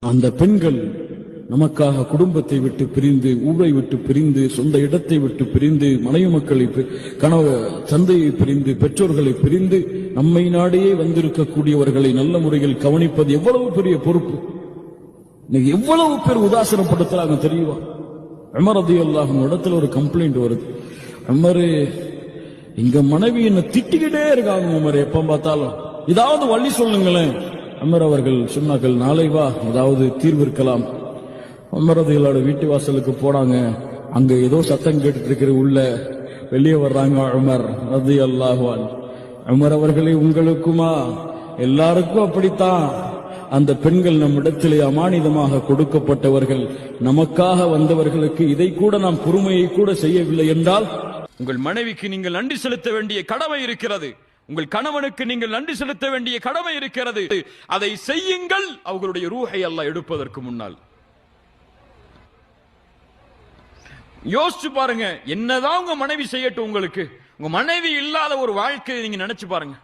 அந்த பெண்கள் நமக்காக குடும்பத்தை விட்டு பிரிந்து, ஊரை விட்டு பிரிந்து, சொந்த இடத்தை விட்டு பிரிந்து, மனைவி மக்களை, கணவ தந்தையை பிரிந்து, பெற்றோர்களை பிரிந்து நம்மை நாடையே வந்திருக்கக்கூடியவர்களை நல்ல முறையில் கவனிப்பது எவ்வளவு பெரிய பொறுப்பு. எவ்வளவு பேர் உதாசனப்படுத்துறாங்க தெரியுமா? உமர் ரலியல்லாஹு அன்ஹு இடத்துல ஒரு கம்ப்ளைண்ட் வருது. உமரே, எங்க மனைவி என்ன திட்டிக்கிட்டே இருக்காங்க உமரே, எப்ப பார்த்தாலும் ஏதாவது வழி சொல்லுங்களேன். உமர் அவர்கள் சொன்னார்கள், நாளை வா, ஏதாவது தீர்வு இருக்கலாம். உமர் ரலியல்லாஹு அன்ஹு வீட்டு வாசலுக்கு போனாங்க. அங்க ஏதோ சத்தம் கேட்டுட்டு இருக்கிற, உள்ள வெளியே வர்றாங்க உமர் ரலியல்லாஹு அன்ஹு. உமர் அவர்களே, உங்களுக்குமா? எல்லாருக்கும் அப்படித்தான். அந்த பெண்கள் நம்மிடத்திலே அமானிதமாக கொடுக்கப்பட்டவர்கள், நமக்காக வந்தவர்களுக்கு இதை கூட நாம் பொறுமையை கூட செய்யவில்லை என்றால், உங்கள் மனைவிக்கு நீங்கள் நன்றி செலுத்த வேண்டிய கடமை இருக்கிறது. உங்கள் கணவனுக்கு நீங்கள் நன்றி செலுத்த வேண்டிய கடமை இருக்கிறது. அதை செய்யுங்கள், அவர்களுடைய ரூஹை அல்லாஹ் எடுப்பதற்கு முன்னால். யோசிச்சு பாருங்க, என்னதான் உங்க மனைவி செய்யட்டும், உங்களுக்கு உங்க மனைவி இல்லாத ஒரு வாழ்க்கையை நீங்க நினைச்சு பாருங்க.